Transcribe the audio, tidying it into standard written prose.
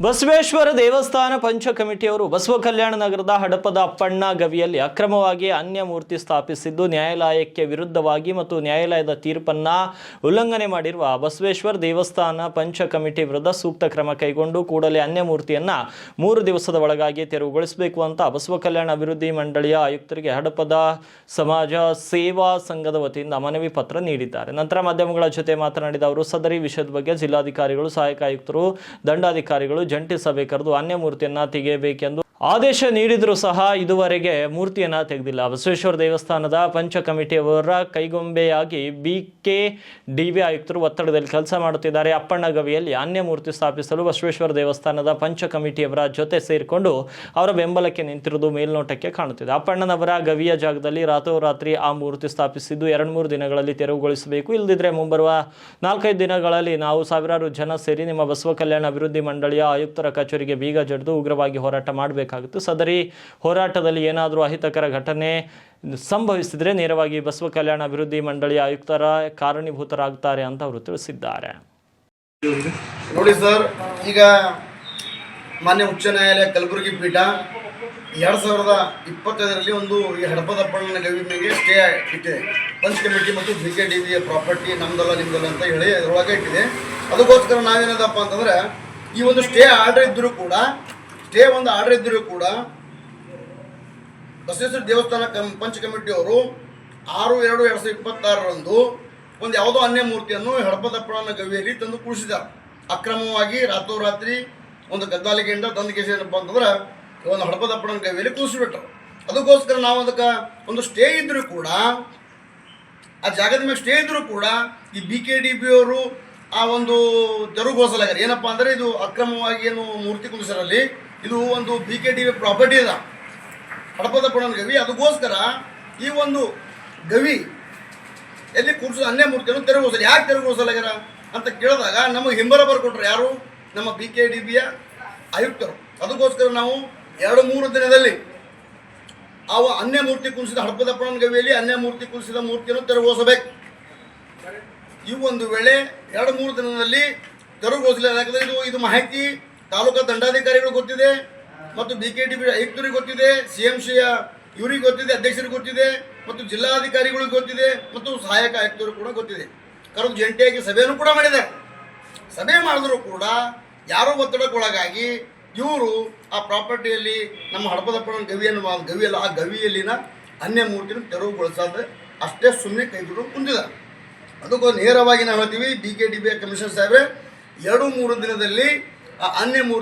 ಬಸವೇಶ್ವರ ದೇವಸ್ಥಾನ ಪಂಚ ಕಮಿಟಿಯವರು ಬಸವ ಕಲ್ಯಾಣ ನಗರದ ಹಡಪದ ಅಪ್ಪಣ್ಣ ಗವಿಯಲ್ಲಿ ಅಕ್ರಮವಾಗಿ ಅನ್ಯ ಮೂರ್ತಿ ಸ್ಥಾಪಿಸಿದ್ದು ನ್ಯಾಯಾಲಯಕ್ಕೆ ವಿರುದ್ಧವಾಗಿ ಮತ್ತು ನ್ಯಾಯಾಲಯದ ತೀರ್ಪನ್ನ ಉಲ್ಲಂಘನೆ ಮಾಡಿರುವ ಬಸವೇಶ್ವರ ದೇವಸ್ಥಾನ ಪಂಚ ಕಮಿಟಿ ವಿರುದ್ಧ ಸೂಕ್ತ ಕ್ರಮ ಕೈಗೊಂಡು ಕೂಡಲೇ ಅನ್ಯ ಮೂರ್ತಿಯನ್ನ 3 ದಿವಸದ ಒಳಗಾಗಿ ತೆರವುಗೊಳಿಸಬೇಕು ಅಂತ ಬಸವ ಕಲ್ಯಾಣ ಅಭಿವೃದ್ಧಿ ಮಂಡಳಿಯ ಆಯುಕ್ತರಿಗೆ ಹಡಪದ ಸಮಾಜ ಸೇವಾ ಸಂಘದ ವತಿಯಿಂದ ಮನವಿ ಪತ್ರ ನೀಡಿದ್ದಾರೆ. ನಂತರ ಮಾಧ್ಯಮಗಳ ಜೊತೆ ಮಾತನಾಡಿದ ಅವರು ಸದರಿ ವಿಷಯದ ಬಗ್ಗೆ ಜಿಲ್ಲಾಧಿಕಾರಿಗಳು, ಸಹಾಯಕ ಆಯುಕ್ತರು, ದಂಡಾಧಿಕಾರಿಗಳು ಜಂಟಿ ಸಭೆ ಕರೆದು ಅನ್ಯ ಮೂರ್ತಿಯನ್ನ ತೆಗೆಯಬೇಕೆಂದು ಆದೇಶ ನೀಡಿದರೂ ಸಹ ಇದುವರೆಗೆ ಮೂರ್ತಿಯನ್ನ ತೆಗೆದಿಲ್ಲ. ಬಸವೇಶ್ವರ ದೇವಸ್ಥಾನದ ಪಂಚ ಕಮಿಟಿಯವರ ಕೈಗೊಂಬೆಯಾಗಿ BKDB ಆಯುಕ್ತರು ಒತ್ತಡದಲ್ಲಿ ಕೆಲಸ ಮಾಡುತ್ತಿದ್ದಾರೆ. ಅಪ್ಪಣ್ಣ ಗವಿಯಲ್ಲಿ ಅನ್ಯ ಮೂರ್ತಿ ಸ್ಥಾಪಿಸಲು ಬಸವೇಶ್ವರ ದೇವಸ್ಥಾನದ ಪಂಚ ಕಮಿಟಿಯವರ ಜೊತೆ ಸೇರಿಕೊಂಡು ಅವರ ಬೆಂಬಲಕ್ಕೆ ನಿಂತಿರುವುದು ಮೇಲ್ನೋಟಕ್ಕೆ ಕಾಣುತ್ತಿದೆ. ಅಪ್ಪಣ್ಣನವರ ಗವಿಯ ಜಾಗದಲ್ಲಿ ರಾತ್ರೋರಾತ್ರಿ ಆ ಮೂರ್ತಿ ಸ್ಥಾಪಿಸಿದ್ದು 2-3 ದಿನಗಳಲ್ಲಿ ತೆರವುಗೊಳಿಸಬೇಕು. ಇಲ್ಲದಿದ್ದರೆ ಮುಂಬರುವ 4-5 ದಿನಗಳಲ್ಲಿ ನಾವು ಸಾವಿರಾರು ಜನ ಸೇರಿ ನಿಮ್ಮ ಬಸವ ಕಲ್ಯಾಣ ಅಭಿವೃದ್ಧಿ ಮಂಡಳಿಯ ಆಯುಕ್ತರ ಕಚೇರಿಗೆ ಬೀಗ ಜಡಿದು ಉಗ್ರವಾಗಿ ಹೋರಾಟ ಮಾಡಬೇಕು. ಸದರಿ ಹೋರಾಟದಲ್ಲಿ ಏನಾದರೂ ಅಹಿತಕರ ಘಟನೆ ಸಂಭವಿಸಿದರೆ ನೇರವಾಗಿ ಬಸವ ಕಲ್ಯಾಣ ಅಭಿವೃದ್ಧಿ ಮಂಡಳಿಯ ಆಯುಕ್ತರ ಕಾರಣೀಭೂತರಾಗುತ್ತಾರೆ ಅಂತ ಅವರು ತಿಳಿಸಿದ್ದಾರೆ. ನೋಡಿ ಸರ್, ಈಗ ಮಾನ್ಯ ಉಚ್ಚ ನ್ಯಾಯಾಲಯ ಕಲಬುರಗಿ ಪೀಠ 2025ರಲ್ಲಿ ಒಂದು ಈ ಹಡಪದಪ್ಪಣ್ಣನ ಗವಿ ಮೇಲೆ ಸ್ಟೇ ಇಟ್ಟಿದೆ. ಪಂಚ್ ಕಮಿಟಿ ಮತ್ತು BKDB ಪ್ರಾಪರ್ಟಿ ನಮ್ದಲ್ಲ ನಿಮ್ದಲ್ಲ ಅಂತ ಹೇಳಿ ಅದರೊಳಗೆ ಇಟ್ಟಿದೆ. ಅದಕ್ಕೋಸ್ಕರ ನಾವೇನದಪ್ಪ ಅಂತಂದ್ರೆ ಈ ಒಂದು ಸ್ಟೇ ಆರ್ಡರ್ ಇದ್ದರೂ ಕೂಡ ಬಸವೇಶ್ವರ ದೇವಸ್ಥಾನ ಪಂಚ ಕಮಿಟಿಯವರು 6/2/2026ರಂದು ಒಂದು ಯಾವುದೋ ಅನ್ಯ ಮೂರ್ತಿಯನ್ನು ಹಡಪದಪ್ಪಣ್ಣನ ಗವಿಯಲ್ಲಿ ತಂದು ಕೂಡಿಸಿದ್ದಾರೆ. ಅಕ್ರಮವಾಗಿ ರಾತ್ರೋರಾತ್ರಿ ಒಂದು ಗದ್ದಾಲಿಕೆಯಿಂದ ತಂದು ಕೇಸಿ ಏನಪ್ಪ ಅಂತಂದ್ರೆ ಒಂದು ಹಡಪದಪ್ಪಣ್ಣನ ಗವಿಯಲ್ಲಿ ಕೂಡಿಸಿಬಿಟ್ರು. ಅದಕ್ಕೋಸ್ಕರ ನಾವು ಅದಕ್ಕೆ ಒಂದು ಸ್ಟೇ ಇದ್ದರೂ ಕೂಡ, ಆ ಜಾಗದ ಮೇಲೆ ಸ್ಟೇ ಇದ್ದರೂ ಕೂಡ ಈ BKDB ಅವರು ಆ ಒಂದು ತೆರವುಗೊಳಿಸಲಾಗಿದೆ. ಏನಪ್ಪ ಅಂದರೆ ಇದು ಅಕ್ರಮವಾಗಿ ಏನು ಮೂರ್ತಿ ಕುಂದಿಸರಲ್ಲಿ ಇದು ಒಂದು BKDB ಪ್ರಾಪರ್ಟಿ ಇದೆ, ಹಡಪದಪ್ಪಣ್ಣನ ಗವಿ. ಅದಕ್ಕೋಸ್ಕರ ಈ ಒಂದು ಗವಿ ಎಲ್ಲಿ ಕೂಡಿಸೋ ಅನ್ಯ ಮೂರ್ತಿಯನ್ನು ತೆರವುಗೊಳಿಸಲಿ. ಯಾಕೆ ತೆರವುಗೊಳಿಸಲಾಗ್ಯಾರ ಅಂತ ಕೇಳಿದಾಗ ನಮಗೆ ಹಿಂಬರ ಬರ್ಕೊಟ್ರು ಯಾರು? ನಮ್ಮ BKDBಯ ಆಯುಕ್ತರು. ಅದಕ್ಕೋಸ್ಕರ ನಾವು 2-3 ದಿನದಲ್ಲಿ ಆ ಅನ್ಯ ಮೂರ್ತಿ ಕುಣಿಸಿದ ಹಡಪದಪ್ಪಣ್ಣನ ಗವಿಯಲ್ಲಿ ಅನ್ಯ ಮೂರ್ತಿ ಕುಣಿಸಿದ ಮೂರ್ತಿಯನ್ನು ತೆರವುಗೊಳಿಸಬೇಕು. ಈ ಒಂದು ವೇಳೆ 2-3 ದಿನದಲ್ಲಿ ತೆರವುಗೊಳಿಸಲಿಲ್ಲ. ಯಾಕಂದರೆ ಇದು ಮಾಹಿತಿ ತಾಲೂಕಾ ದಂಡಾಧಿಕಾರಿಗಳು ಗೊತ್ತಿದೆ ಮತ್ತು BKDB ಆಯುಕ್ತರಿಗೆ ಗೊತ್ತಿದೆ, CMCಯ ಇವರಿಗೆ ಗೊತ್ತಿದೆ, ಅಧ್ಯಕ್ಷರಿಗೆ ಗೊತ್ತಿದೆ ಮತ್ತು ಜಿಲ್ಲಾಧಿಕಾರಿಗಳಿಗೆ ಗೊತ್ತಿದೆ ಮತ್ತು ಸಹಾಯಕ ಆಯುಕ್ತರು ಕೂಡ ಗೊತ್ತಿದೆ. ಕರೆದು ಜಂಟಿಯಾಗಿ ಸಭೆಯನ್ನು ಕೂಡ ಮಾಡಿದ್ದಾರೆ. ಸಭೆ ಮಾಡಿದ್ರು ಕೂಡ ಯಾರೋ ಒತ್ತಡಕ್ಕೊಳಗಾಗಿ ಇವರು ಆ ಪ್ರಾಪರ್ಟಿಯಲ್ಲಿ ನಮ್ಮ ಹಡಪದಪ್ಪಣ್ಣನ ಗವಿಯಲ್ಲ ಆ ಗವಿಯಲ್ಲಿನ ಅನ್ಯ ಮೂರ್ತಿನ ತೆರವುಗೊಳಿಸೋದು ಅಷ್ಟೇ ಸುಮ್ಮನೆ ಕೈಬಿಟ್ಟು ಕುಂತಿದ್ದಾರೆ. ಅದಕ್ಕೋಸ್ಕರ ನೇರವಾಗಿ ನಾವು ಹೇಳ್ತೀವಿ BKDB ಕಮಿಷನರ್ ಸಾಹೇಬ್ರೆ 2-3 ದಿನದಲ್ಲಿ ಆ ಅನ್ಯ ಮೂರ್ತಿ